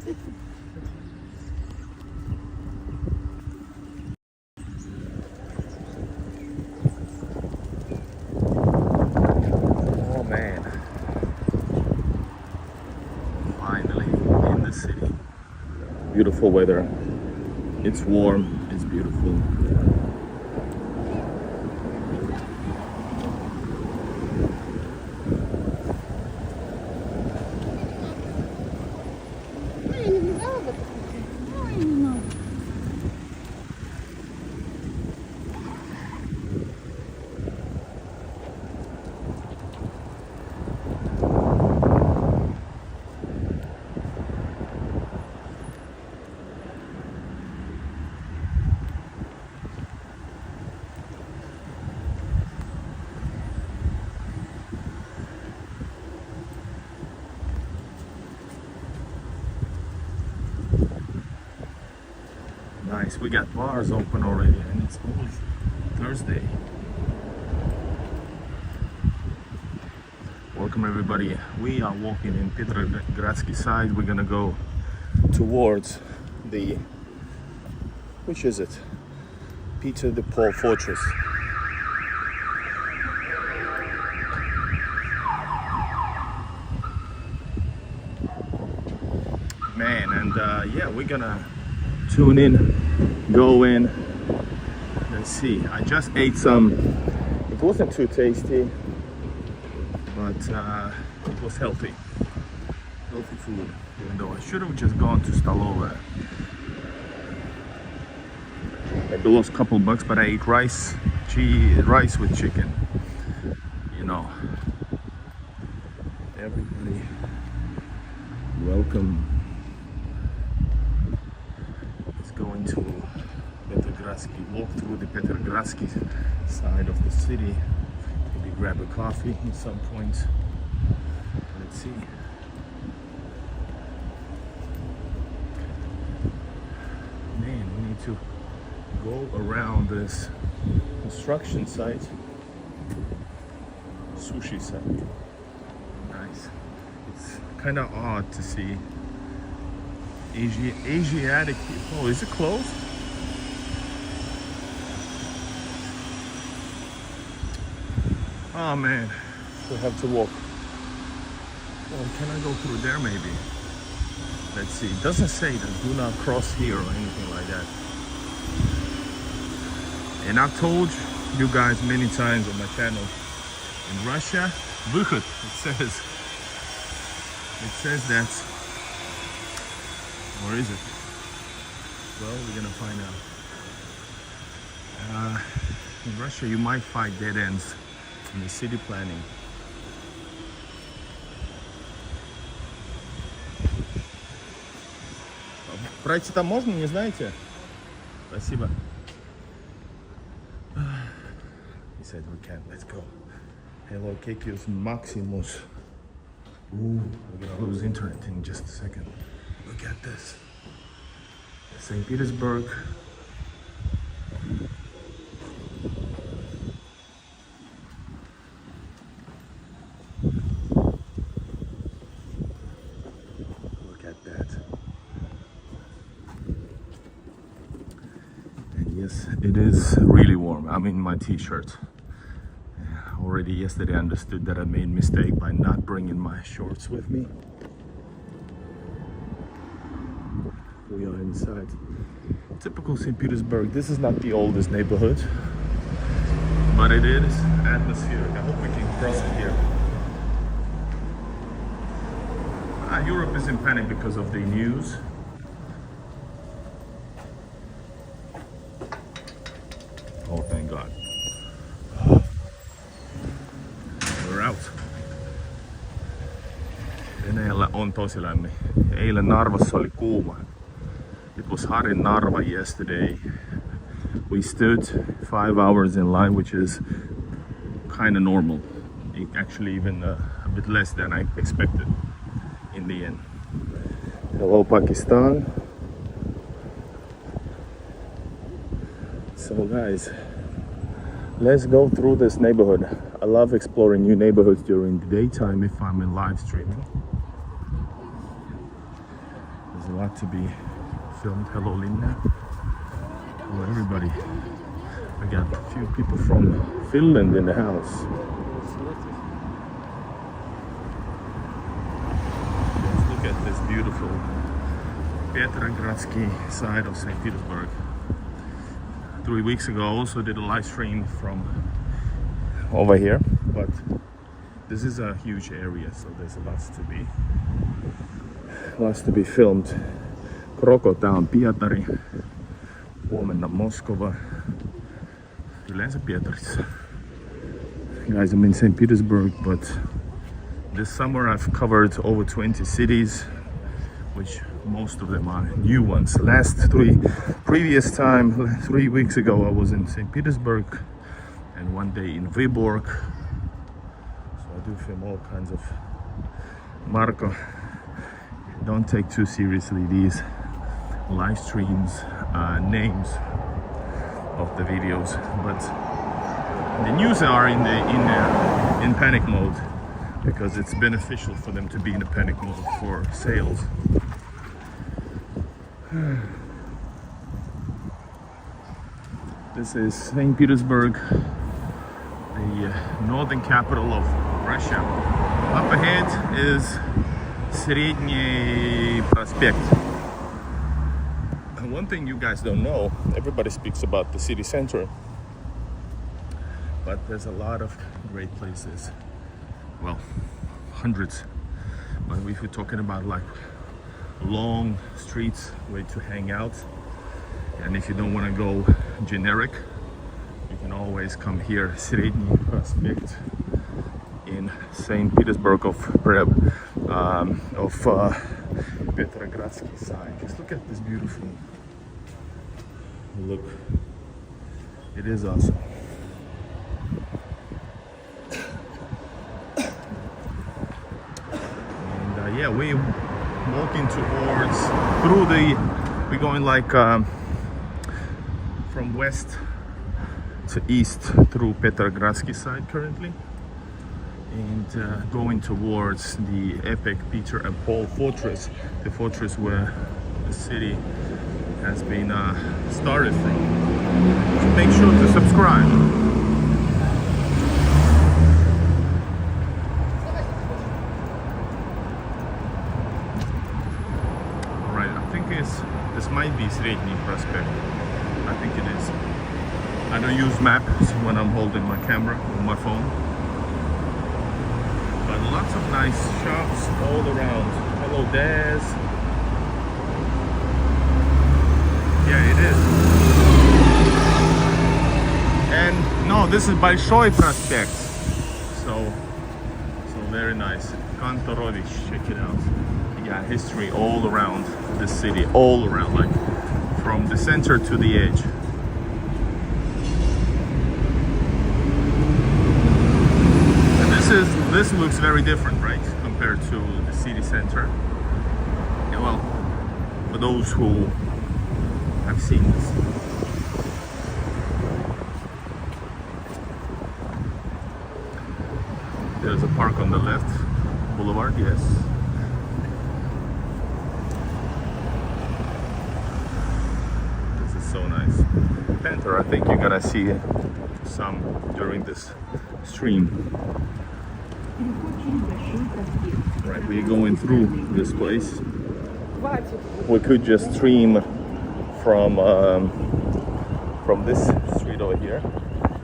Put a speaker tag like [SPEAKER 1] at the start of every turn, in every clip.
[SPEAKER 1] Oh man, finally in the city. Beautiful weather. It's warm, it's beautiful. Nice, we got bars open already and it's always Thursday. Welcome everybody. We are walking in Petrogradskyi side. We're gonna go towards the, which is it? Peter the Paul Fortress. Man, and yeah, we're gonna tune in, go in. Let's see. I just ate some. It wasn't too tasty, but it was healthy. Healthy food. Even though I should have just gone to Stolova. Maybe lost a couple bucks, but I ate rice with chicken. You know. Everybody, welcome. Going to Petersburg, walk through the Petrogradskyi side of the city, maybe grab a coffee at some point. Let's see. Man, we need to go around this construction site, sushi site. Nice. It's kind of odd to see Asiatic people. Oh, is it closed? Oh man, we have to walk. Oh, can I go through there maybe? Let's see. It doesn't say that do not cross here or anything like that. And I've told you guys many times on my channel, in Russia, выход, it says that. Or is it? Well, we're gonna find out. In Russia, you might find dead ends in the city planning. Пройти там можно, не знаете? Спасибо. He said we can. Let's go. Hello, Kekios Maximus. Ooh, we're gonna lose internet in just a second. Look at this. St. Petersburg. Look at that. And yes, it is really warm. I'm in my t-shirt. Already yesterday I understood that I made a mistake by not bringing my shorts with me. We are inside typical St. Petersburg. This is not the oldest neighborhood, but it is atmospheric. I hope we can cross it here. Europe is in panic because of the news. Oh, thank God. We're out. Venäjällä on tosi lämmin. Eilen Narvassa oli kuuma. It was hot in Narva yesterday. We stood 5 hours in line, which is kind of normal. Actually, even a bit less than I expected in the end. Hello, Pakistan. So guys, let's go through this neighborhood. I love exploring new neighborhoods during the daytime if I'm in live streaming. There's a lot to be filmed. Hello, Linda. Hello, everybody. I got a few people from Finland in the house. Let's look at this beautiful Petrogradskyi side of St. Petersburg. 3 weeks ago, I also did a live stream from over here, but this is a huge area, so there's lots to be filmed. Krokota on Pietari, huomenna Moskova, yleensä Pietarissa. Guys, I'm in St. Petersburg, but this summer I've covered over 20 cities, which most of them are new ones. Previous time, 3 weeks ago, I was in St. Petersburg and one day in Vyborg. So I do film all kinds of. Marco, don't take too seriously these live streams names of the videos, but the news are in panic mode because it's beneficial for them to be in a panic mode for sales. This is St. Petersburg, the northern capital of Russia. Up ahead is Sredny Prospect. And one thing you guys don't know, everybody speaks about the city center, but there's a lot of great places. Well, hundreds. But if we're talking about like long streets where to hang out, and if you don't want to go generic, you can always come here, Sredny Prospect in St. Petersburg of Petrogradskyi side. Just look at this beautiful look. It is awesome. And yeah, we're walking we're going like from west to east through Petrogradskyi side currently, and going towards the epic Peter and Paul fortress, the fortress where the city has been started from. So make sure to subscribe. Right, I think this might be Sredny Prospect. I think it is. I don't use maps when I'm holding my camera on my phone. But lots of nice shops all around. Hello, Des. Yeah, it is. And no, this is Большой Prospect. So very nice. Kantorovich, check it out. You got history all around the city, all around, like from the center to the edge. This looks very different, right, compared to the city center. Yeah, well, for those who have seen this. There's a park on the left, boulevard, yes. This is so nice. Panther, I think you're gonna see some during this stream. Right, we're going through this place. We could just stream from this street over here.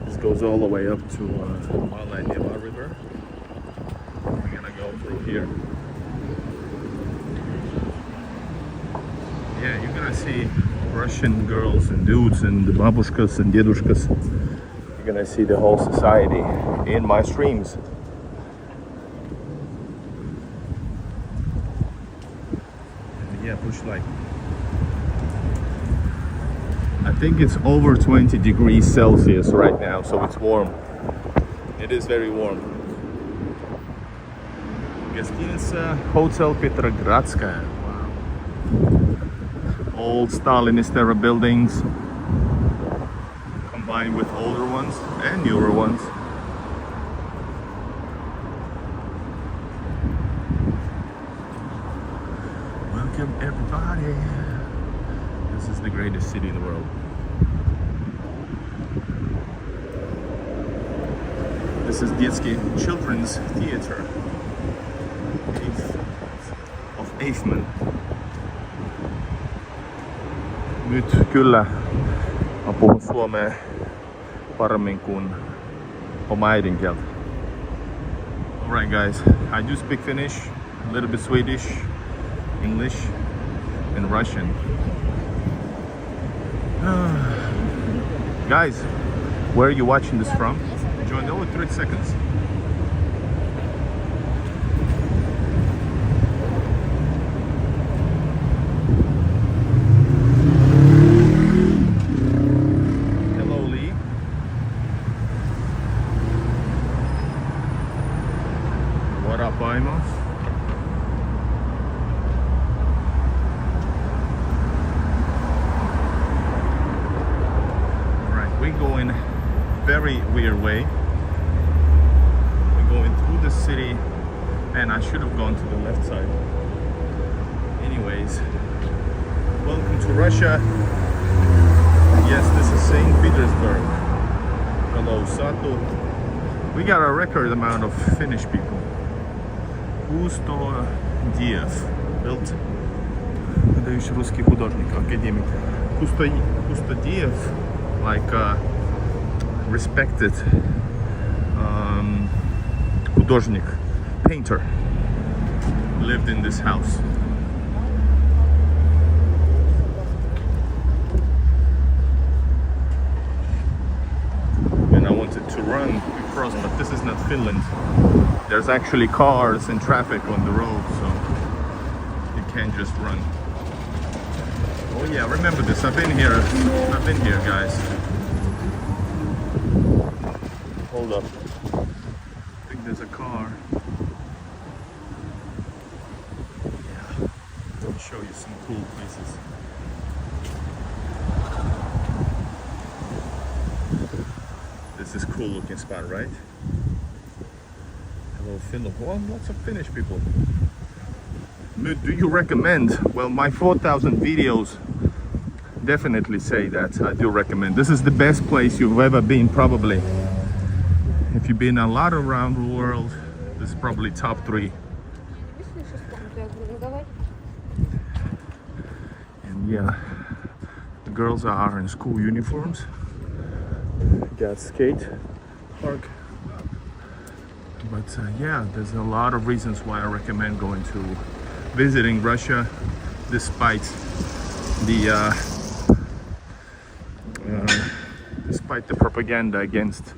[SPEAKER 1] This goes all the way up to Mala Neva River. We're gonna go through here. Yeah, you're gonna see Russian girls and dudes and babushkas and dedushkas. You're gonna see the whole society in my streams. Yeah, push light. I think it's over 20 degrees Celsius right now, so it's warm. It is very warm. Гостиница Hotel Petrogradskaya. Wow. Old Stalinist era buildings combined with older ones and newer ones. Welcome everybody. This is the greatest city in the world. This is Детский Children's Theater of Eichmann. Nyt kyllä mä puhun suomea paremmin kuin oma äidinkieltä. Alright guys, I do speak Finnish, a little bit Swedish, English and Russian. Guys, where are you watching this from? Join over 30 seconds. Hello Lee. What up, Aimos? We're going very weird way. We're going through the city, and I should have gone to the left side. Anyways, welcome to Russia. Yes, this is St. Petersburg. Hello, Sato. We got a record amount of Finnish people. Kustodiev built. Выдающий русский художник, академик. Kustodiev, like respected художник, painter, lived in this house. And I wanted to run across, but this is not Finland. There's actually cars and traffic on the road, so you can't just run. Oh yeah, remember this. I've been here, guys. Hold up. I think there's a car. Yeah. Let me show you some cool places. This is cool looking spot, right? Hello, Finland. Well, lots of Finnish people. Do you recommend? Well, my 4,000 videos definitely say that I do recommend. This is the best place you've ever been, probably. If you've been a lot around the world, this is probably top 3. And yeah, the girls are in school uniforms. Got skate park. But yeah, there's a lot of reasons why I recommend going to visiting Russia, despite the propaganda against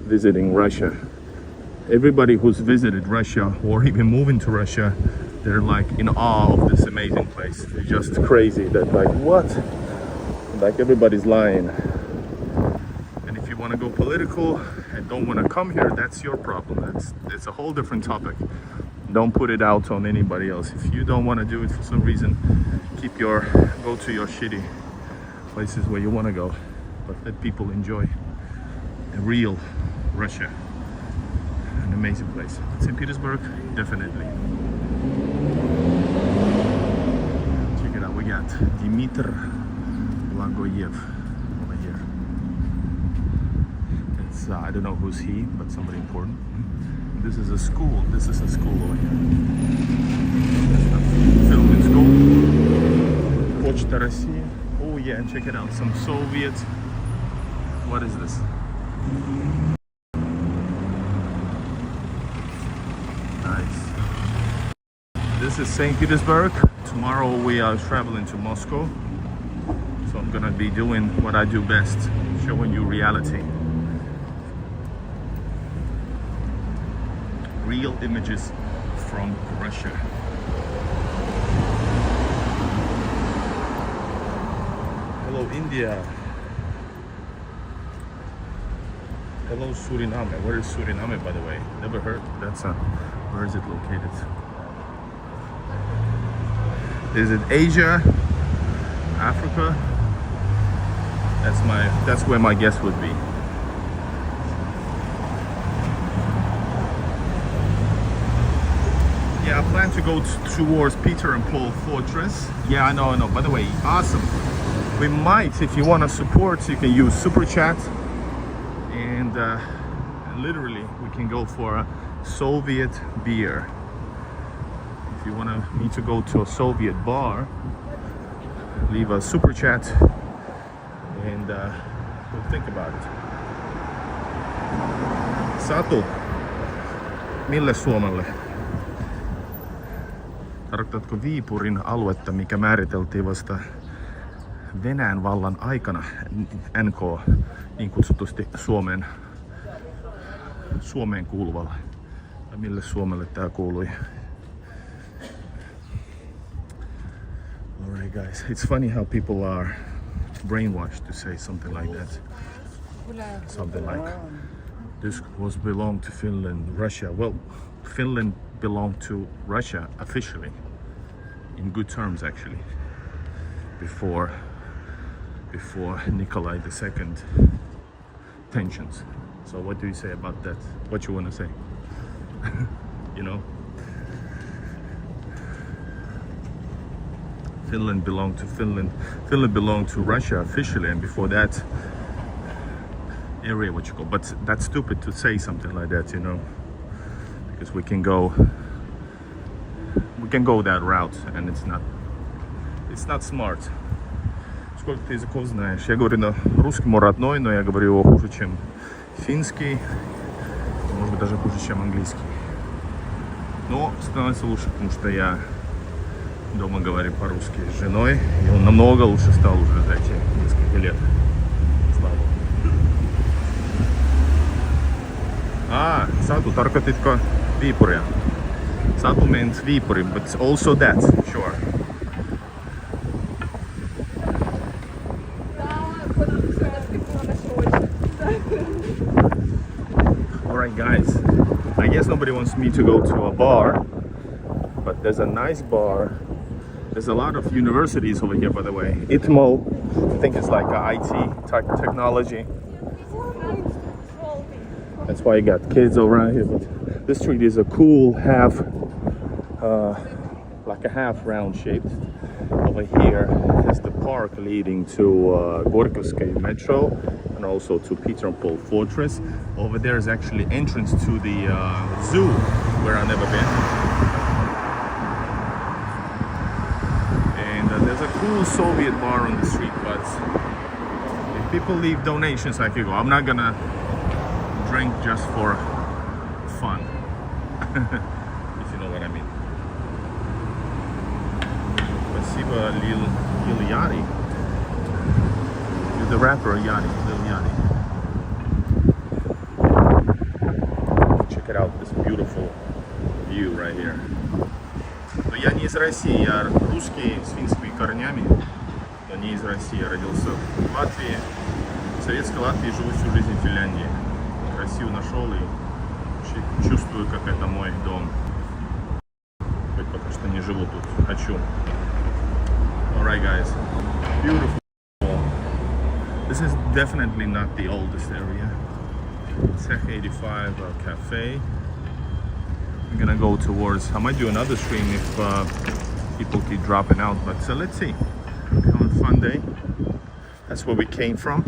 [SPEAKER 1] visiting Russia. Everybody who's visited Russia or even moving to Russia, they're like in awe of this amazing place. They're just crazy that like, what? Like everybody's lying. And if you want to go political and don't want to come here, that's your problem. It's a whole different topic. Don't put it out on anybody else. If you don't want to do it for some reason, go to your shitty places where you want to go, but let people enjoy the real Russia. An amazing place. St. Petersburg, definitely. Check it out. We got Dmitry Blagoyev over here. It's I don't know who's he, but somebody important. This is a school. This is a school over here. Film in school. Почта России. Oh yeah, and check it out. Some Soviet. What is this? Nice. This is St. Petersburg. Tomorrow we are traveling to Moscow. So I'm gonna be doing what I do best, showing you reality. Real images from Russia. Hello, India. Hello, Suriname. Where is Suriname, by the way? Never heard. Where is it located? Is it Asia? Africa? That's where my guess would be. Yeah, I plan to go towards Peter and Paul Fortress. Yeah, I know. By the way, awesome. We might, if you want to support, you can use Super Chat. And literally, we can go for a Soviet beer. If you want me to go to a Soviet bar, leave a Super Chat. And we'll think about it. Satu, mille Suomelle? Tarkoitatko Viipurin aluetta, mikä määriteltiin vasta Venäjän vallan aikana NK niin kutsutusti Suomeen kuuluvalla? Ja mille Suomelle tää kuului? Alright guys, it's funny how people are brainwashed to say something like that. Something like this was belong to Finland, Russia. Well, Finland belonged to Russia officially, in good terms actually, before Nikolai II tensions. So what do you say about that? What you want to say? You know, Finland belonged to Finland belonged to Russia officially, and before that area, what you call, but that's stupid to say something like that, you know, because we can go that route, and it's not smart. Сколько ты языков знаешь? Я говорю на русском родной, но я говорю его хуже, чем финский, может быть даже хуже, чем английский. Но становится лучше, потому что я дома говорю по-русски с женой, и он намного лучше стал уже за эти несколько лет. Слава Богу. Satu, tarkoititko Viipuria? Satu meant Viipuri, but also that, sure. Alright guys, I guess nobody wants me to go to a bar, but there's a nice bar. There's a lot of universities over here, by the way. ITMO, I think it's like IT technology. That's why you got kids around here. But this street is a cool like a half round shaped. Over here is the park leading to Gorkovskaya metro and also to Peter and Paul Fortress. Over there is actually entrance to the zoo, where I've never been. And there's a cool Soviet bar on the street, but if people leave donations, I could go. I'm not gonna drink just for fun, if you know what I mean. Спасибо, Lil Yachty. The rapper Yachty, Lil Yachty. Check it out, this beautiful view right here. Но я не из России, я русский с финскими корнями, но не из России. Я родился в Латвии, в советской Латвии, живу всю жизнь в Финляндии. Россию нашел и чувствую, как это мой дом. Хоть пока что не живу тут, хочу. Alright guys, beautiful. This is definitely not the oldest area. Tech 85 cafe. I'm gonna go towards, I might do another stream if people keep dropping out, but let's see. Have a fun day. That's where we came from.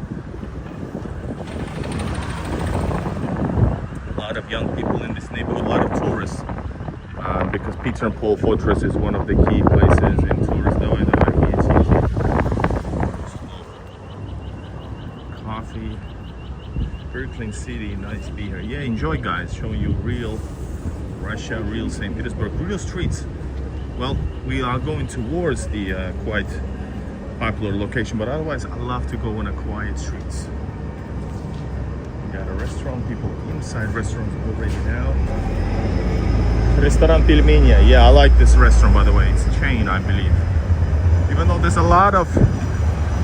[SPEAKER 1] A lot of young people in this neighborhood, a lot of tourists, because Peter and Paul Fortress is one of the key places in tourist. Coffee, very clean city, nice to be here. Yeah, enjoy guys, showing you real Russia, real St. Petersburg, real streets. Well, we are going towards the quite popular location, but otherwise I love to go on a quiet streets. Got a restaurant, people inside restaurants already now. Restaurant Pelmenia. Yeah, I like this restaurant, by the way. It's a chain, I believe. Even though there's a lot of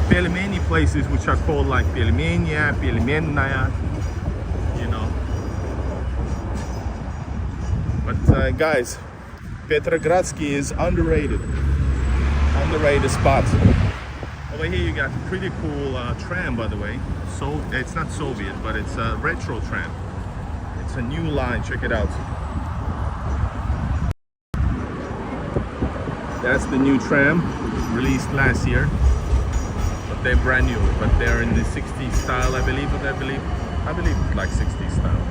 [SPEAKER 1] pelmeni places which are called like Pelmenia, Pelmennaya, you know. But guys, Petrogradskyi is underrated spot. Over here you got a pretty cool tram, by the way. So it's not Soviet, but it's a retro tram. It's a new line, check it out. That's the new tram released last year, but they're brand new. But they're in the 60s style, I believe. I believe it's like 60s style.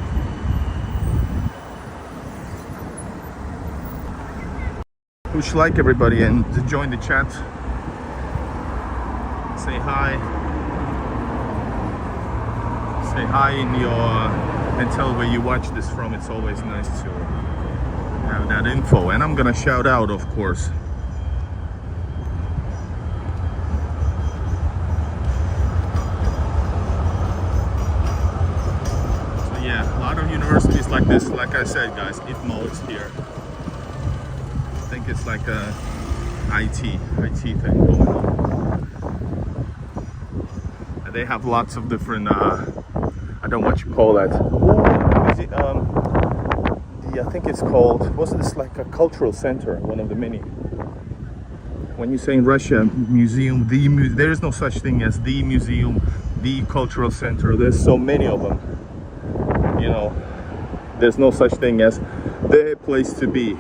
[SPEAKER 1] Push like everybody and join the chat. Say hi. Say hi in your and tell where you watch this from. It's always nice to have that info. And I'm gonna shout out, of course. So yeah, a lot of universities like this. Like I said, guys, IFMO is here. I think it's like a IT thing going on. And they have lots of different I don't know what you call that. Is it, I think it's called, wasn't this like a cultural center, one of the many? When you say in Russia, museum, there is no such thing as the museum, the cultural center. There's so many of them. You know, there's no such thing as the place to be.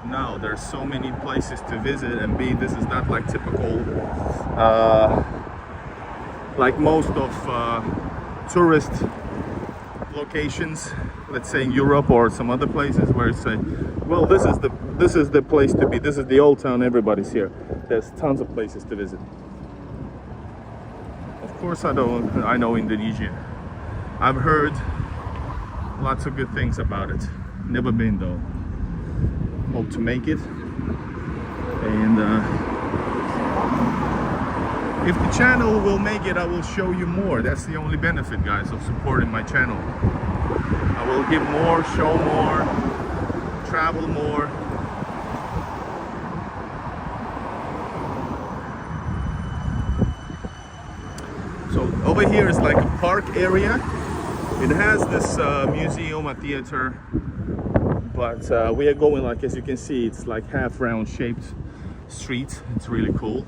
[SPEAKER 1] No, there's so many places to visit and be. This is not like typical, like most of tourist locations, let's say in Europe or some other places where it's say, well, this is the place to be. This is the old town. Everybody's here. There's tons of places to visit. Of course, I know Indonesia. I've heard lots of good things about it. Never been though. Hope to make it. And if the channel will make it, I will show you more. That's the only benefit, guys, of supporting my channel. I will give more, show more, travel more. So over here is like a park area. It has this museum, a theater, but we are going, like, as you can see, it's like half round shaped street. It's really cool.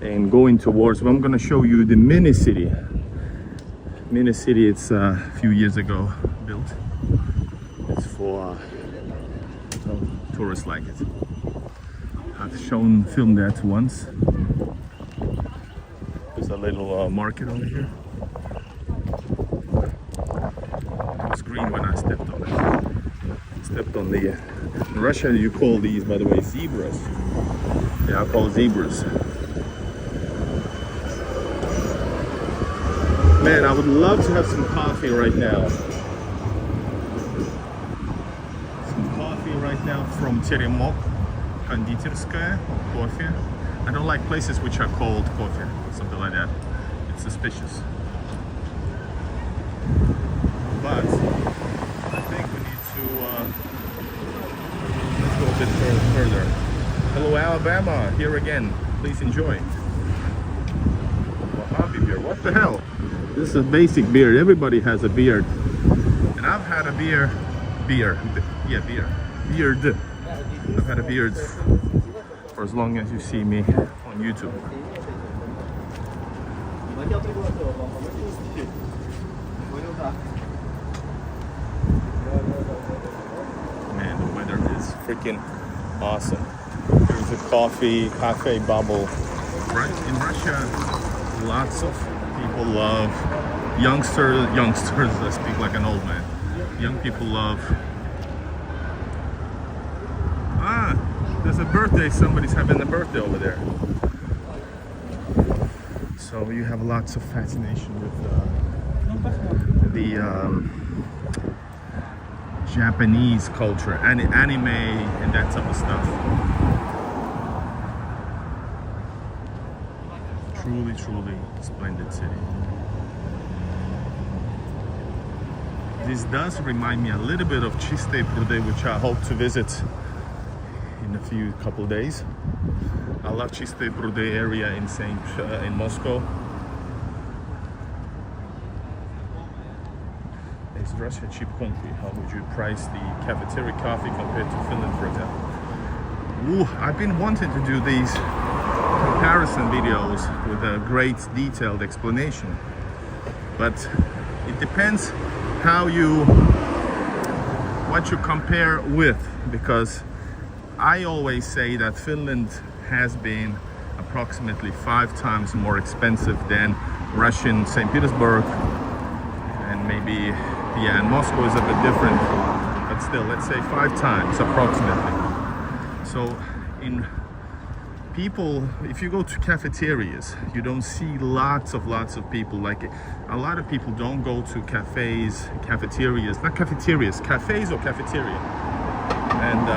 [SPEAKER 1] And going towards, I'm going to show you the mini city. Mini city, it's a few years ago built. It's for tourists like it. I've filmed that once. There's a little market over here. It was green when I stepped on it. In Russia you call these, by the way, zebras. Yeah, I call zebras. Man, I would love to have some coffee right now. Some coffee right now from Petersburg, coffee. I don't like places which are called coffee, something like that. It's suspicious. But I think we need to let's go a bit further. Hello, Alabama, here again. Please enjoy. Mojave beer, what the hell? This is a basic beard. Everybody has a beard. And I've had a beard. I've had a beard for as long as you see me on YouTube. Man, the weather is freaking awesome. There's a cafe bubble. Right in Russia, lots of people love youngsters, I speak like an old man. Young people love. There's a birthday, somebody's having a birthday over there. So you have lots of fascination with the Japanese culture, and anime and that type of stuff. Truly splendid city. This does remind me a little bit of Petersburg, which I hope to visit in a couple days. I love Petersburg area in Moscow. Is Russia a cheap country? How would you price the cafeteria coffee compared to Finland, for example? I've been wanting to do these comparison videos with a great detailed explanation, but it depends what what you compare with, because I always say that Finland has been approximately 5 times more expensive than Russian St. Petersburg, and maybe, yeah, and Moscow is a bit different, but still, let's say 5 times approximately. So in people, if you go to cafeterias, you don't see lots of people. Like, a lot of people don't go to cafes, cafeterias, not cafeterias, cafes or cafeteria. And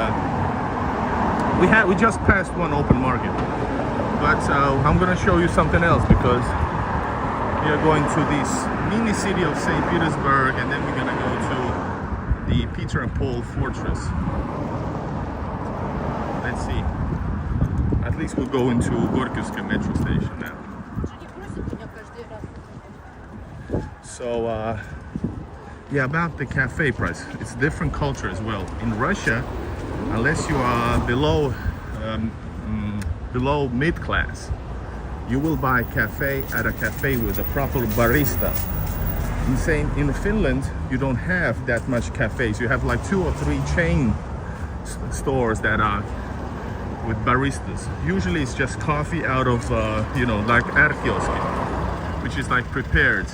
[SPEAKER 1] we just passed one open market, but I'm gonna show you something else, because we are going to this mini city of St. Petersburg, and then we're gonna go to the Petrogradskaya fortress. Let's see. At least we'll go into Gorkovskaya metro station now. So, yeah, about the cafe price, it's different culture as well. In Russia, unless you are below mid class, you will buy cafe at a cafe with a proper barista. In Finland, you don't have that much cafes. You have like 2 or 3 chain stores that are with baristas. Usually it's just coffee out of, you know, like Peteogradskyi, which is like prepared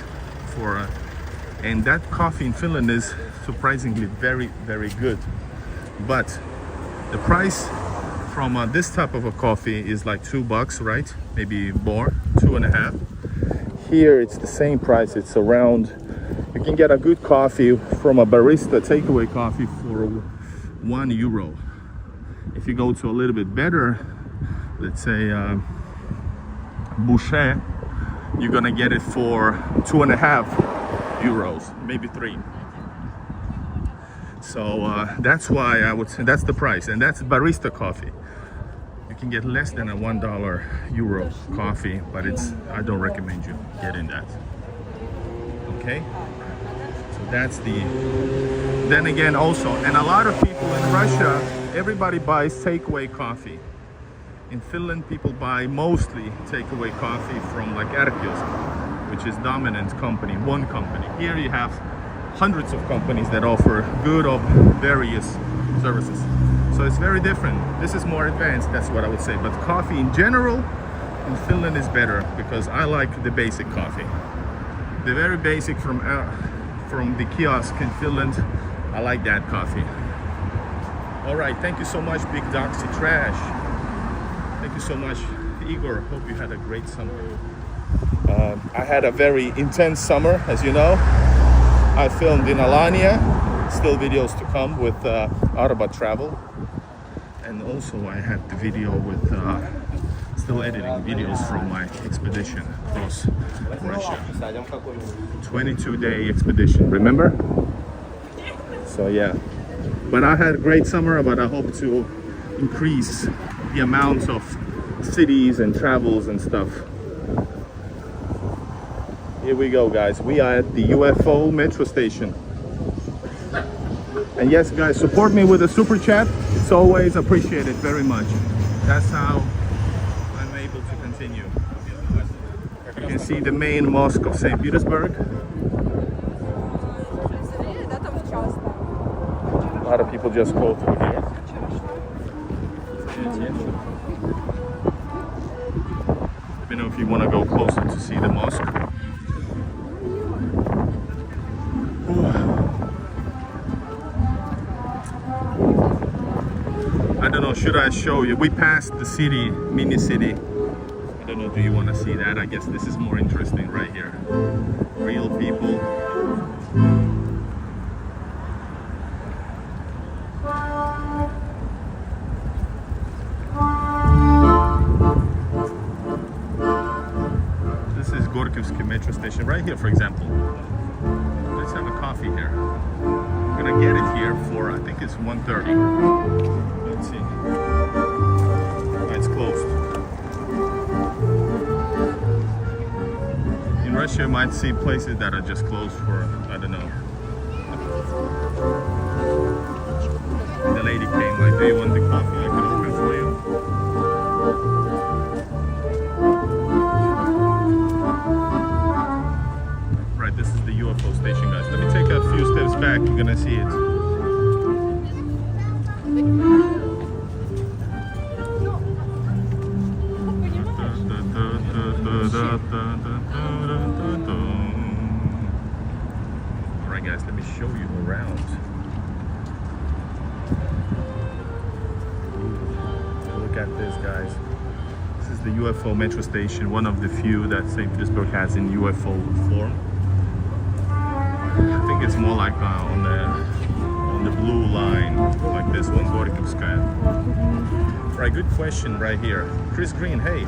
[SPEAKER 1] for, and that coffee in Finland is surprisingly very, very good. But the price from this type of a coffee is like $2, right? Maybe more, 2.5. Here it's the same price. It's around, you can get a good coffee from a barista, takeaway coffee, for €1. If you go to a little bit better, let's say Boucher, you're gonna get it for €2.5, maybe 3. So that's why I would say that's the price, and that's barista coffee. You can get less than a €1 coffee, but I don't recommend you getting that. Okay, so that's the. Then again, also, and a lot of people in Russia, everybody buys takeaway coffee. In Finland, people buy mostly takeaway coffee from like Petersburg, which is dominant company, one company. Here you have hundreds of companies that offer good of various services. So it's very different. This is more advanced, that's what I would say. But coffee in general in Finland is better, because I like the basic coffee. The very basic from the kiosk in Finland, I like that coffee. All right, thank you so much, Big Doxy Trash. Thank you so much, Igor. Hope you had a great summer. I had a very intense summer, as you know. I filmed in Alania, still videos to come with Arba Travel. And also I had the video with, still editing videos from my expedition across Russia. 22-day expedition, remember? So yeah. But I had a great summer, but I hope to increase the amount of cities and travels and stuff. Here we go, guys. We are at the UFO metro station. And yes, guys, support me with a super chat. It's always appreciated very much. That's how I'm able to continue. You can see the main mosque of St. Petersburg. A lot of people just go through here. Let me know if you want to go closer to see the mosque. I don't know, should I show you? We passed the city, mini city. I don't know, do you want to see that? I guess this is more interesting right here. Real people. This is Gorkovskaya metro station right here, for example. Let's have a coffee here. I'm gonna get it here for, I think it's 1:30. Let's see. Oh, it's closed. In Russia, you might see places that are just closed for, I don't know. The lady came like, do you want the coffee? I can open for you. Right, this is the UFO station, guys. Let me take a few steps back, you're gonna see it. Alright guys, let me show you around. Look at this guys. This is the UFO metro station, one of the few that St. Petersburg has in UFO form. I think it's more like on the blue line, like this one, Gorkovskaya. Right, good question right here. Chris Green, hey.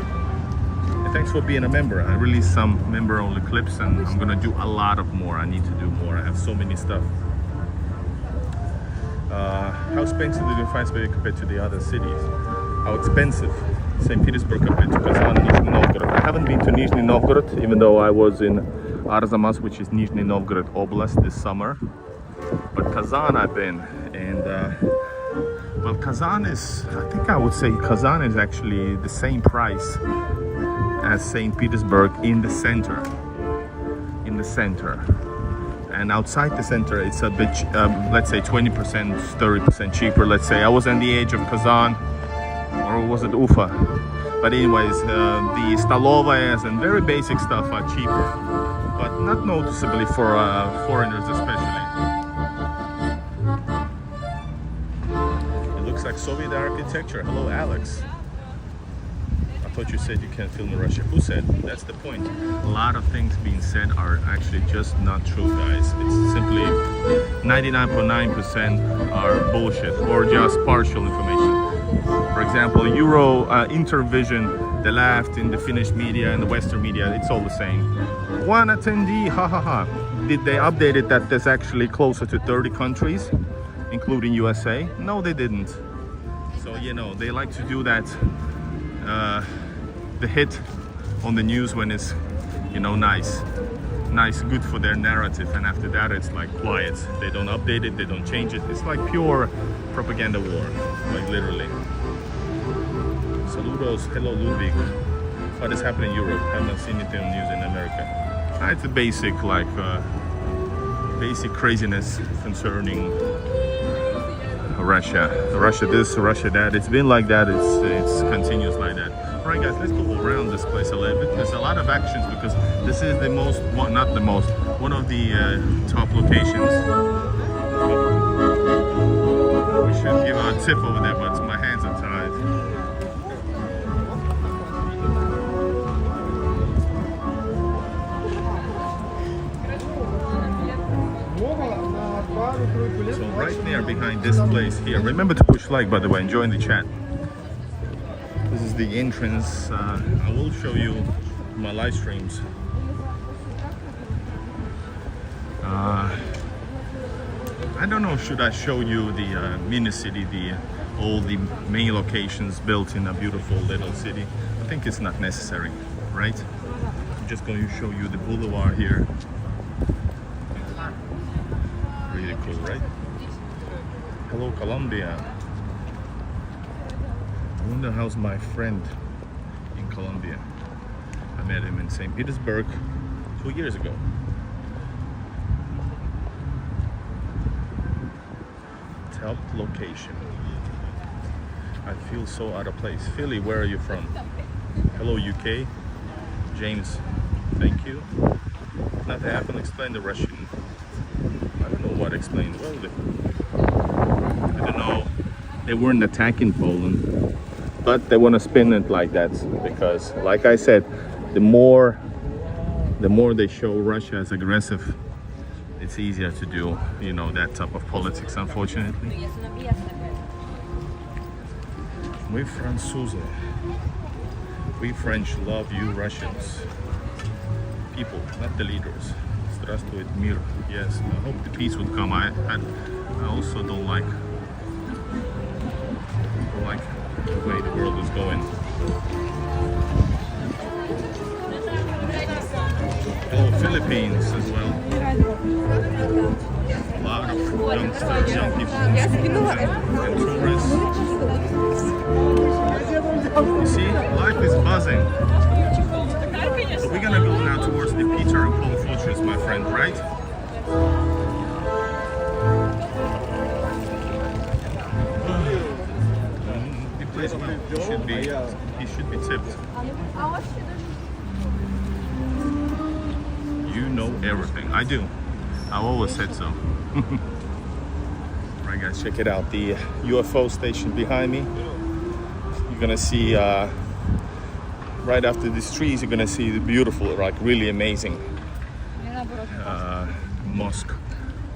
[SPEAKER 1] Thanks for being a member. I released some member-only clips and I'm gonna do a lot of more. I need to do more. I have so many stuff. How expensive do you find Spain compared to the other cities? How expensive St. Petersburg compared to Kazan and Nizhny Novgorod? I haven't been to Nizhny Novgorod, even though I was in Arzamas, which is Nizhny Novgorod Oblast this summer. But Kazan I've been, and well, Kazan is, I think I would say Kazan is actually the same price as St. Petersburg in the center. And outside the center, it's a bit, let's say 20%, 30% cheaper. Let's say I was on the edge of Kazan, or was it Ufa? But anyways, the stolovayas and very basic stuff are cheaper, but not noticeably for foreigners especially. It looks like Soviet architecture. Hello, Alex. I thought you said you can't film in Russia. Who said? That's the point. A lot of things being said are actually just not true, guys. It's simply 99.9% are bullshit or just partial information. For example, Euro, Intervision, the left in the Finnish media and the Western media, it's all the same. One attendee, hahaha. Did they update it that there's actually closer to 30 countries, including USA? No, they didn't. So, you know, they like to do that. The hit on the news when it's, you know, nice, good for their narrative, and after that it's like quiet. They don't update it, they don't change it. It's like pure propaganda war, like literally. Saludos, hello Ludwig. What is happening in Europe? Haven't seen anything on news in America. It's a basic, like basic craziness concerning Russia this, Russia that. It's been like that. It's continuous like that. All right, guys, let's go around this place a little bit. There's a lot of actions because this is the most, well, not the most, one of the top locations. We should give a tip over there, but my hands are tied. So right there behind this place here, remember to push like, by the way, and join the chat. This is the entrance. I will show you my live streams. I don't know, should I show you the mini city, all the main locations built in a beautiful little city? I think it's not necessary, right? I'm just going to show you the boulevard here. Really cool, right? Hello, Colombia. I wonder how's my friend in Colombia. I met him in St. Petersburg 2 years ago. Top location. I feel so out of place. Philly, where are you from? Hello, UK. James, thank you. Nothing happened. Explain the Russian. I don't know what explained. Well, I don't know. They weren't attacking Poland, but they want to spin it like that because, like I said, the more they show Russia as aggressive, it's easier to do, you know, that type of politics, unfortunately. We Franzuzi, we French love you Russians. People, not the leaders. Здравствует мир. Yes, I hope the peace would come. I also don't like the way the world is going. Oh, Philippines as well. A lot of youngsters, young people, and tourists. You see, life is buzzing. So we're gonna go now towards the Peter and Paul Fortress, my friend, right? He should be tipped. You know everything. I do. I always said so. Right, guys, check it out. The UFO station behind me. You're gonna see right after these trees. You're gonna see the beautiful, like really amazing mosque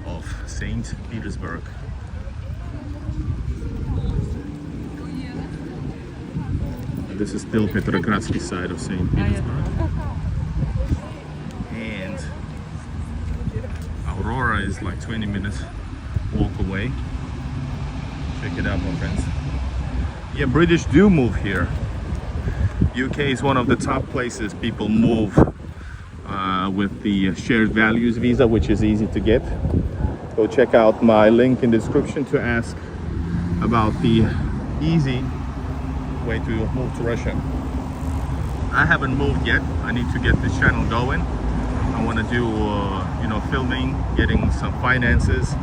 [SPEAKER 1] of Saint Petersburg. This is still Petrogradskyi side of St. Petersburg. And Aurora is like 20 minutes walk away. Check it out, my friends. Yeah, British do move here. UK is one of the top places people move with the shared values visa, which is easy to get. Go check out my link in the description to ask about the easy way to move to Russia. I haven't moved yet. I need to get this channel going. I want to do you know, filming, getting some finances,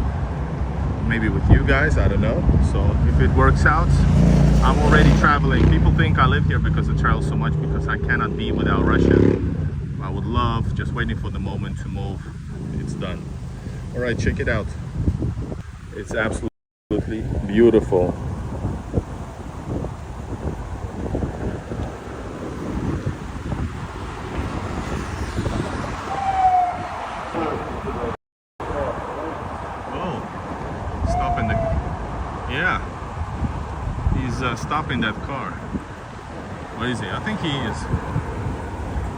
[SPEAKER 1] maybe with you guys, I don't know. So if it works out, I'm already traveling. People think I live here because I travel so much, because I cannot be without Russia. I would love, just waiting for the moment to move. It's done. All right, check it out. It's absolutely beautiful. Yeah, he's stopping that car. Where is he? I think he is.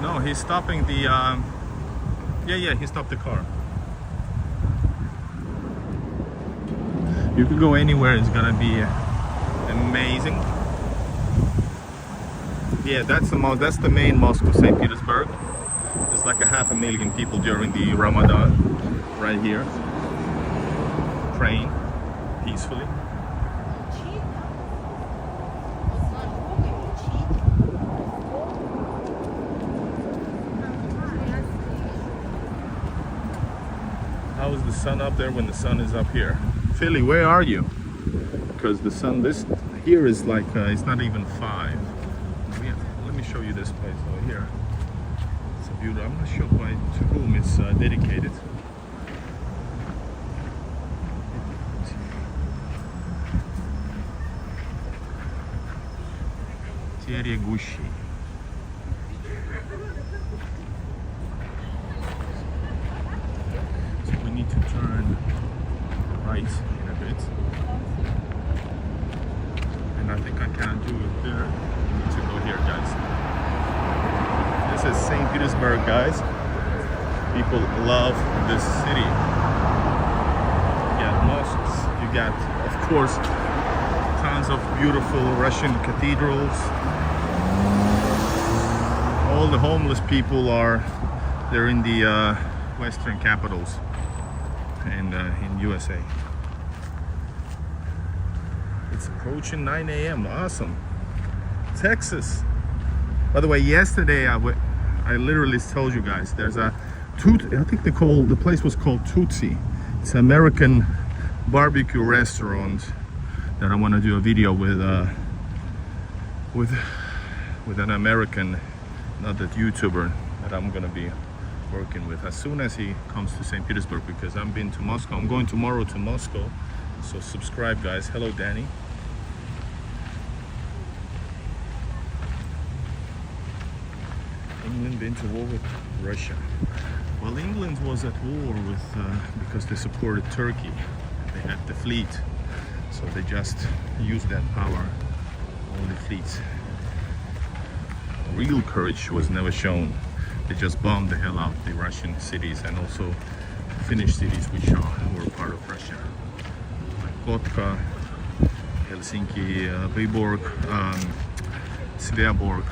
[SPEAKER 1] No, he's stopping the yeah, he stopped the car. You could go anywhere, it's gonna be amazing. Yeah, that's the main mosque of St. Petersburg. There's like 500,000 people during the Ramadan right here, praying peacefully. How is the sun up there when the sun is up here? Philly, where are you? Because the sun, this here is like, it's not even 5. Let me show you this place over here. It's a beautiful, I'm not sure to whom it's dedicated. Peteogradskyi. So we need to turn right in a bit. And I think I can't do it there. We need to go here, guys. This is St. Petersburg, guys. People love this city. You got mosques, you got, of course, tons of beautiful Russian cathedrals. All the homeless people they're in the western capitals and in USA. It's approaching 9 a.m. Awesome. Texas. By the way, yesterday I literally told you guys there's a I think the place was called Tootsie. It's an American barbecue restaurant that I want to do a video with an American, not that YouTuber that I'm gonna be working with as soon as he comes to St. Petersburg, because I've been to Moscow. I'm going tomorrow to Moscow, so subscribe, guys. Hello, Danny. England been to war with Russia. Well, England was at war with because they supported Turkey. They had the fleet, so they just used that power. All the fleets. Real courage was never shown. They just bombed the hell out the Russian cities and also Finnish cities which were part of Russia. Like Kotka, Helsinki, Viborg, Sveaborg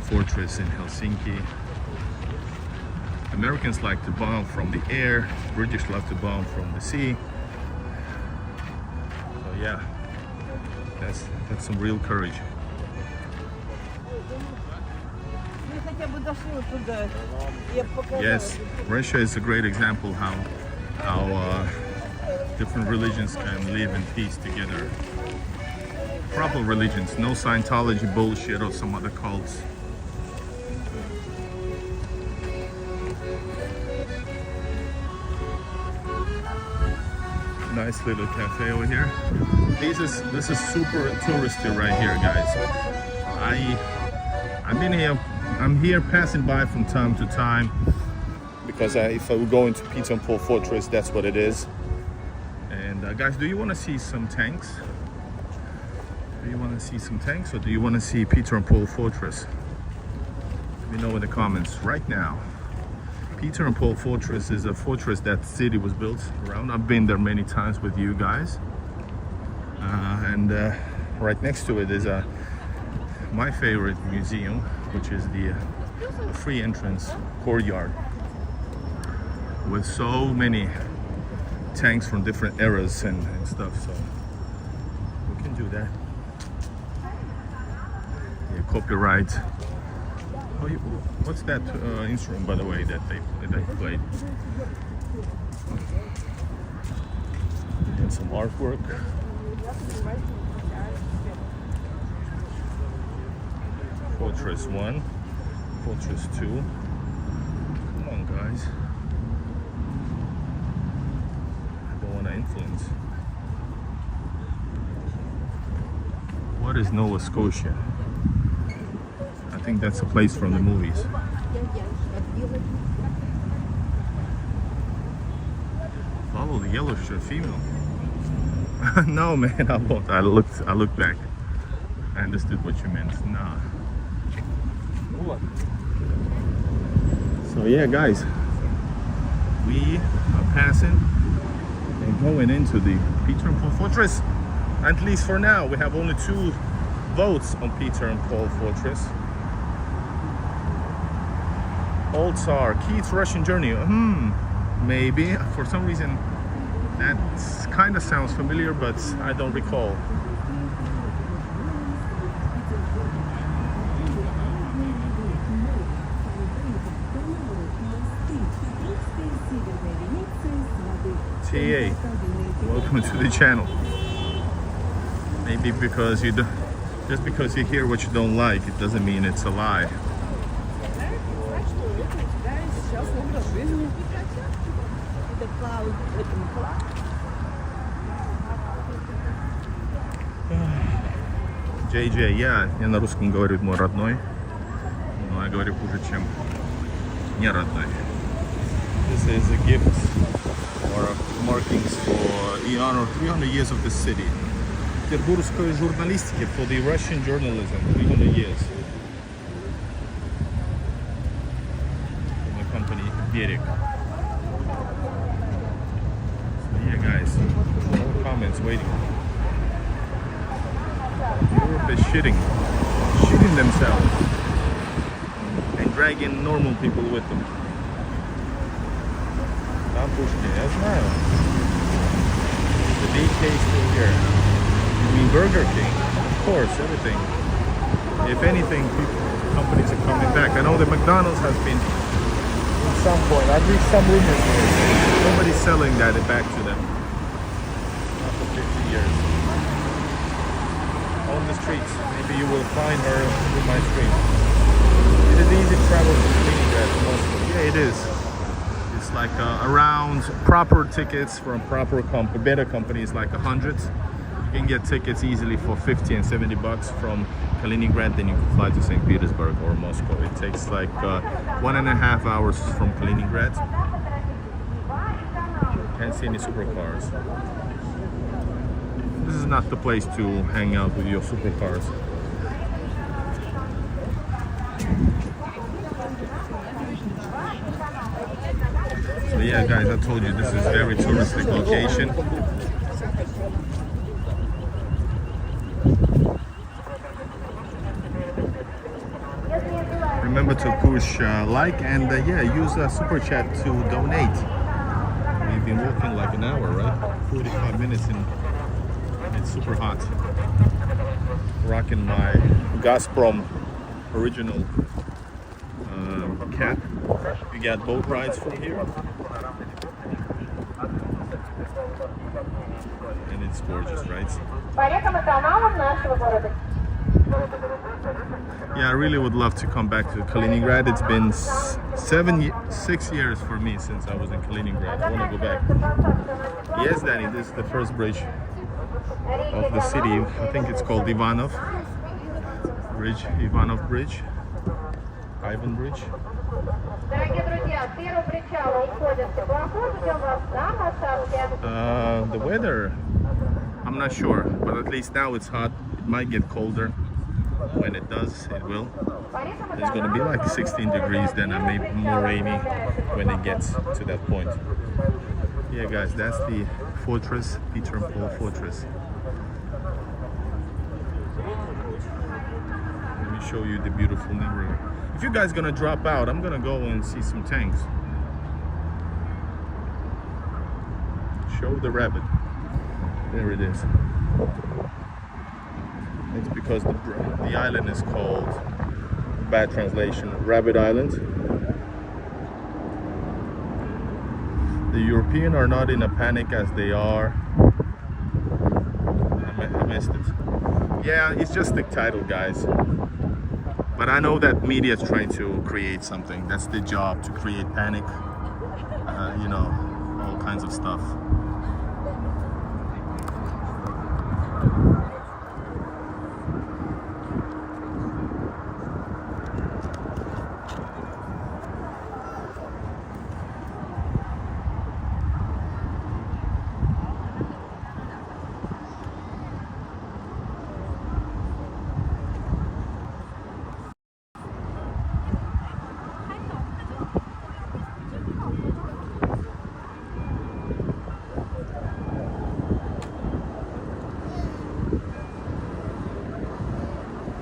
[SPEAKER 1] fortress in Helsinki. Americans like to bomb from the air, British love to bomb from the sea. So yeah, that's some real courage. Yes, Russia is a great example how different religions can live in peace together. proper religions, no Scientology bullshit or some other cults. Nice little cafe over here. This is super touristy right here, guys. I'm here passing by from time to time because if I would go into Petersburg Fortress, that's what it is. And guys, do you want to see some tanks? Do you want to see some tanks, or do you want to see Petersburg Fortress? Let me know in the comments right now. Petersburg Fortress is a fortress that city was built around. I've been there many times with you guys. And right next to it is my favorite museum, which is the free entrance courtyard with so many tanks from different eras and stuff. So we can do that. Yeah, copyright. Oh, what's that instrument, by the way, that they played? And some artwork. Fortress 1, Fortress 2. Come on, guys. I don't want to influence. What is Nova Scotia? I think that's a place from the movies. Follow the yellow shirt female. No, man, I won't. I looked back. I understood what you meant. Nah. So yeah, guys, we are passing and going into the Petersburg Fortress. At least for now, we have only 2 votes on Petersburg Fortress. Old Tsar, key to Russian journey. Maybe. For some reason, that kind of sounds familiar, but I don't recall. TA, welcome to the channel. Maybe because just because you hear what you don't like, it doesn't mean it's a lie. JJ, я на русском говорю, мой родной, но я говорю хуже, чем не родной. This is a gift or markings for in honor of 300 years of the city. Petersburgской журналистики, for the Russian journalism, 300 years. From the company Bereg. So yeah, guys, more comments waiting. Europe is shitting themselves and dragging normal people with them. Я знаю. The BK is still here. You mean Burger King? Of course, everything. If anything, companies are coming back. I know that McDonald's has been, at some point, I've read some rumors here. Nobody's selling that back to them. Not for 50 years. On the streets. Maybe you will find her in my street. It is easy to travel from Petersburg to Moscow. Yeah, it is. It's like around proper tickets from proper better companies like 100. You can get tickets easily for 50 and 70 bucks from Kaliningrad, then you can fly to St. Petersburg or Moscow. It takes like 1.5 hours from Kaliningrad. Can't see any supercars. This is not the place to hang out with your supercars. So yeah, guys, I told you this is a very touristic location. Remember to push like and yeah, use a super chat to donate. We've been walking like an hour, right? 45 minutes and it's super hot. Rocking my Gazprom original cap. We got boat rides from here. And It's gorgeous, right? Yeah, I really would love to come back to Kaliningrad. It's been 6 years for me since I was in Kaliningrad. I want to go back. Yes, Danny, this is the first bridge of the city. I think it's called Ivanov Bridge. Ivan Bridge. The weather, I'm not sure, but at least now it's hot. It might get colder. When it does, it will. It's going to be like 16 degrees, then maybe more rainy when it gets to that point. Yeah, guys, that's the fortress, Petersburg fortress. Let me show you the beautiful neighborhood. If you guys gonna drop out, I'm gonna go and see some tanks. Show the rabbit. There it is. It's because the island is called, bad translation, Rabbit Island. The Europeans are not in a panic as they are. I missed it. Yeah, it's just the title, guys. But I know that media is trying to create something. That's the job, to create panic. You know, all kinds of stuff.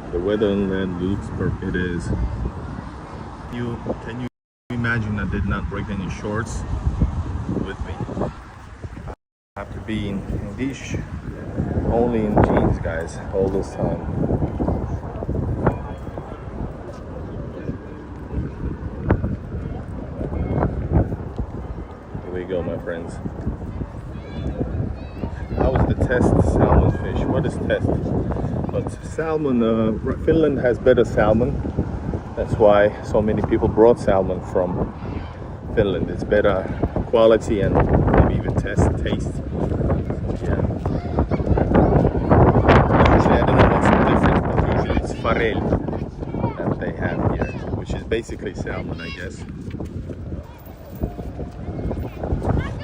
[SPEAKER 1] The weather inland looks perfect. It is. Can you imagine I did not bring any shorts with me? I have to be in these, only in jeans, guys, all this time. Here we go, my friends. How was the test salmon fish? What is test? But salmon, Finland has better salmon. That's why so many people brought salmon from Finland. It's better quality and maybe even taste. Yeah. Usually, I don't know what's the difference, but usually it's farel that they have here, which is basically salmon, I guess.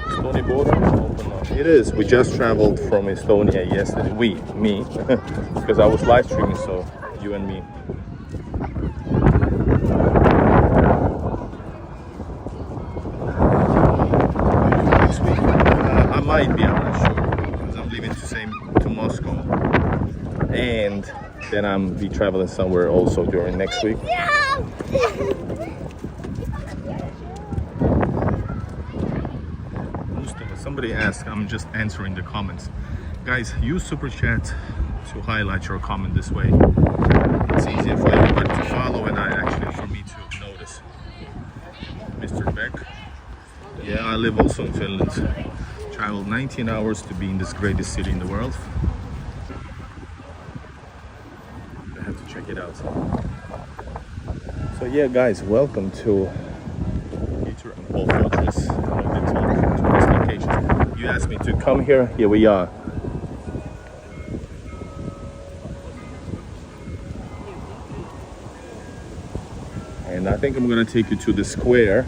[SPEAKER 1] Estonia border open up. It is. We just traveled from Estonia yesterday. Me, because I was live streaming, so you and me. Next week, I might be. I'm not sure because I'm leaving to Moscow, and then I'm be traveling somewhere also during next week. Somebody asked, I'm just answering the comments. Guys, use Super Chat to highlight your comment this way. It's easier for everybody to follow and actually for me to notice. Mr. Beck. Yeah, I live also in Finland. Traveled 19 hours to be in this greatest city in the world. I have to check it out. So yeah, guys, welcome to Petersburg Fortress. You asked me to come here. Here we are. And I think I'm gonna take you to the square.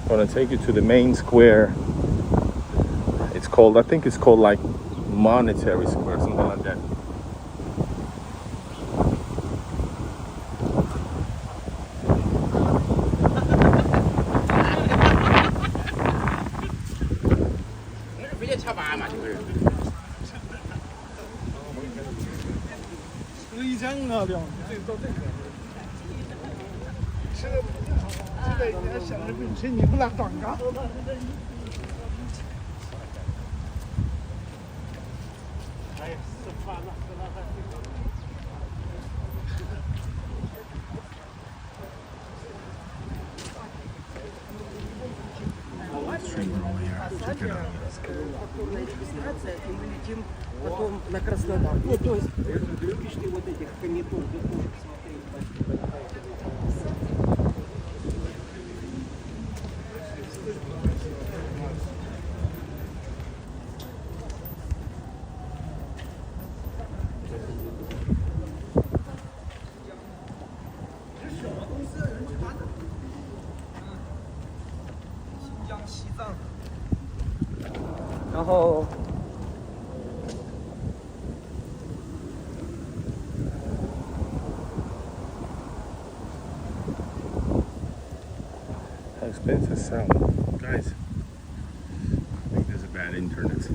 [SPEAKER 1] I'm gonna take you to the main square. It's called, I think it's called like Monetary Square, something like that. over here. Check it out.
[SPEAKER 2] Повторная регистрация, и мы летим потом на Краснодар. Ну, то есть, выпишите вот этих комитов, вы тоже посмотрели.
[SPEAKER 1] How expensive sound. Guys, I think there's a bad internet.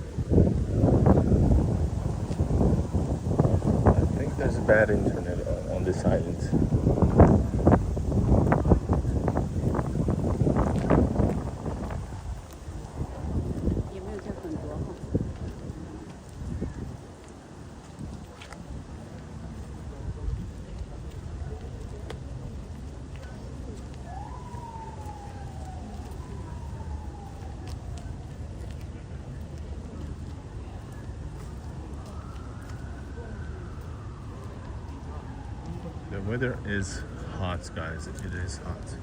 [SPEAKER 1] I think there's a bad internet on this island. The weather is hot, guys. It is hot.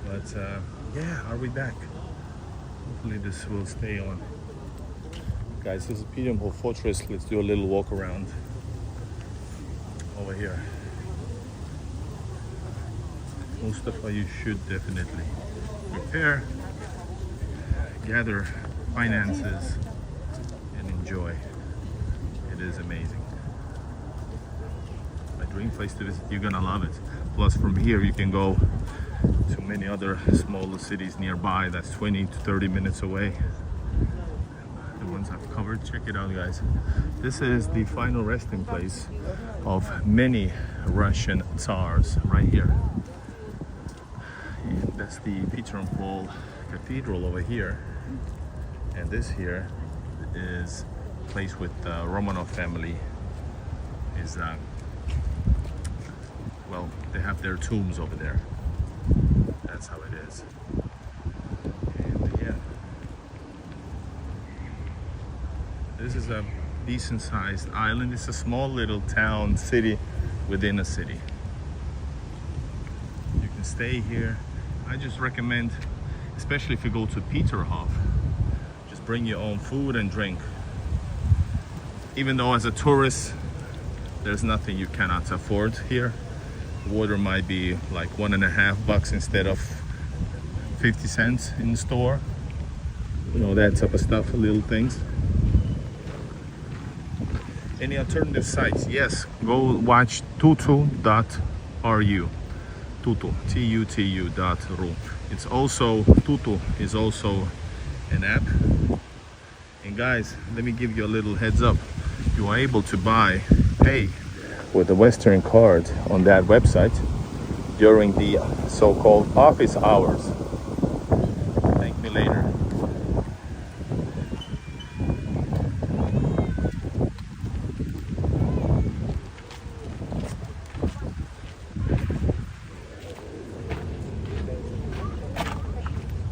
[SPEAKER 1] But yeah, are we back? Hopefully this will stay on. Guys, this is Petersburg Fortress. Let's do a little walk around over here. Mustafa, you should definitely prepare, gather finances, and enjoy. It is amazing. Dream place to visit. You're gonna love it. Plus from here you can go to many other smaller cities nearby that's 20 to 30 minutes away. The ones I've covered, check it out, guys. This is the final resting place of many Russian Tsars right here. And that's the Petersburg Cathedral over here. And this here is a place with the Romanov family. Is well, they have their tombs over there. That's how it is. And yeah, this is a decent sized island. It's a small little town, city within a city. You can stay here. I just recommend, especially if you go to Peterhof, just bring your own food and drink. Even though as a tourist, there's nothing you cannot afford here. Water might be like $1.50 instead of 50 cents in the store. You know, that type of stuff, little things. Any alternative sites? Yes, go watch tutu.ru. Tutu, Tutu.ru. It's also, Tutu is also an app. And guys, let me give you a little heads up. You are able to pay with a Western card on that website during the so-called office hours. Thank me later.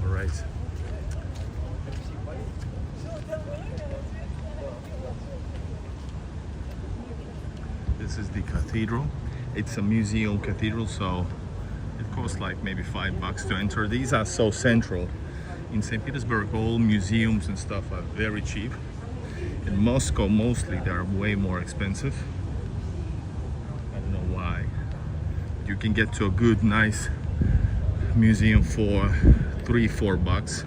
[SPEAKER 1] All right. This is the cathedral. It's a museum cathedral, so it costs like maybe $5 to enter. These are so central. In St. Petersburg, all museums and stuff are very cheap. In Moscow, mostly, they are way more expensive. I don't know why. You can get to a good, nice museum for $3-4.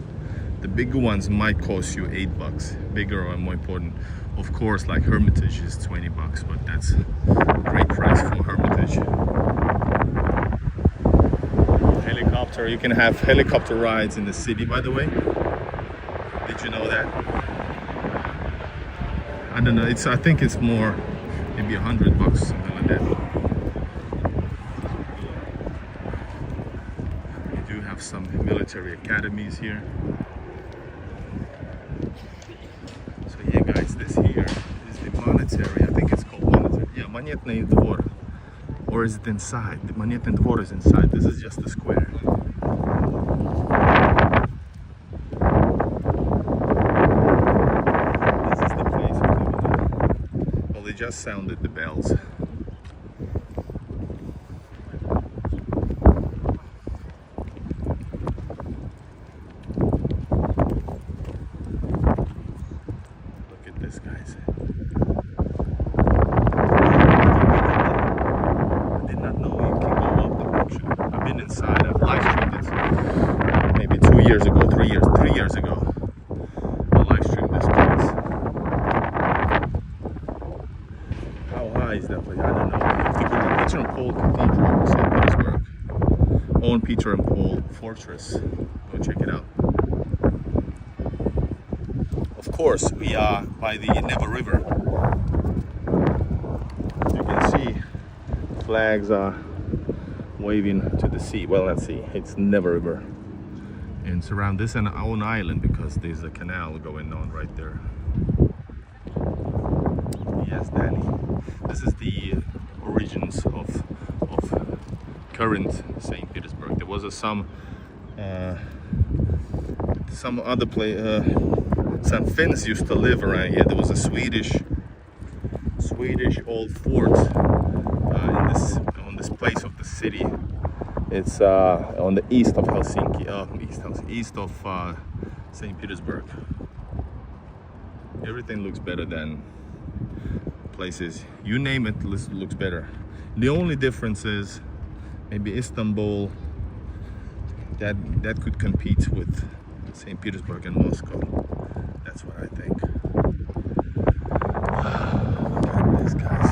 [SPEAKER 1] The bigger ones might cost you $8. Bigger or more important. Of course, like Hermitage is $20, but that's a great price for Hermitage. Helicopter, you can have helicopter rides in the city, by the way. Did you know that? I don't know, I think it's more, maybe $100, something like that. You do have some military academies here. So yeah, guys, this here is the monetary, I think it's called monetary. Yeah, Монетный двор. Or is it inside? The Монетный двор is inside. This is just the square. just sounded the bells. Look at this, guys. I did not know you can go up the actually. I've been inside. I've live streamed it maybe 3 years ago. I live streamed this place. How high is that place? I don't know. If you go to Peter and Paul Cathedral in St. Petersburg, own Peter and Paul Fortress, go check it out. Of course, we are by the Neva River. You can see flags are waving to the sea. Well, let's see, it's Neva River. And surround this an own island because there's a canal going on right there. Yes, Danny. This is the origins of current St. Petersburg. There was some other place, some Finns used to live around here. There was a Swedish old fort on this place of the city. It's on the east of Helsinki, east of St. Petersburg. Everything looks better than places. You name it, looks better. The only difference is maybe Istanbul that could compete with St. Petersburg and Moscow. That's what I think. Look at these guys.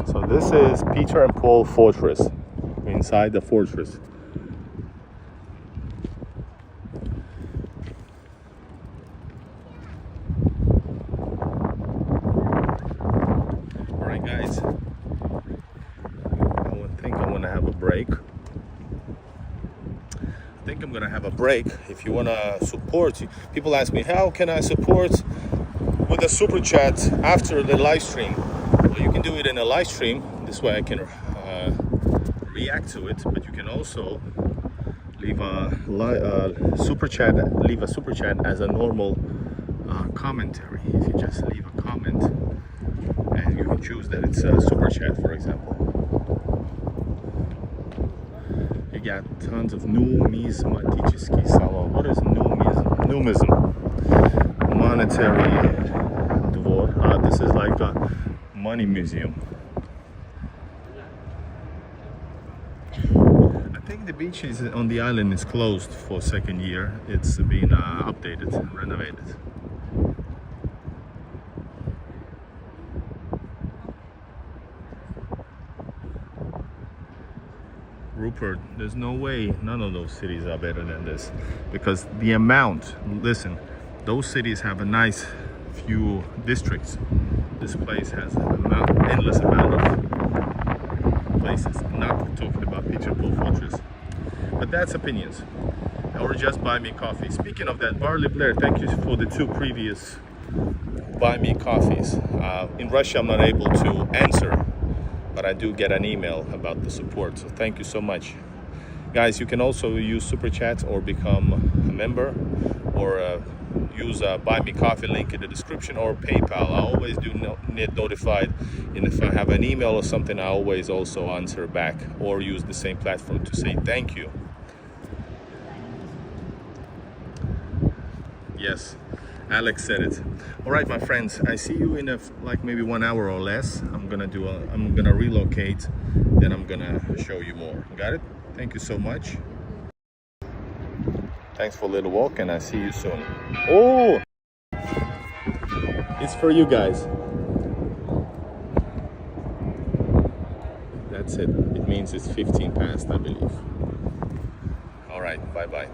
[SPEAKER 1] So this is Peter and Paul Fortress. Inside the fortress. Alright guys, I think I want to have a break. I'm gonna have a break. If you want to support, people ask me, how can I support with a super chat after the live stream? Well, you can do it in a live stream. This way I can react to it, but you can also leave a super chat as a normal commentary. If you just leave a comment and you can choose that it's a super chat, for example. You got tons of numismaticski salon. What is numism? Monetary dvor. This is like a money museum. I think the beach on the island is closed for second year. It's been updated, renovated. Rupert, there's no way none of those cities are better than this, because the amount, listen, those cities have a nice few districts. This place has an endless amount of places. Not talking about Peter Paul Fortress, but that's opinions, or just buy me coffee. Speaking of that, Barley Blair, thank you for the 2 previous buy me coffees. In Russia I'm not able to answer, but I do get an email about the support, so thank you so much. Guys, you can also use super chats or become a member, or use a buy me coffee link in the description, or PayPal. I always do get notified, and if I have an email or something, I always also answer back or use the same platform to say thank you. Yes, Alex said it. All right, my friends, I see you in like maybe 1 hour or less. I'm gonna relocate, then I'm gonna show you more. Got it? Thank you so much. Thanks for a little walk, and I see you soon. Oh, it's for you guys. That's it. It means it's 15 past, I believe. All right, bye-bye.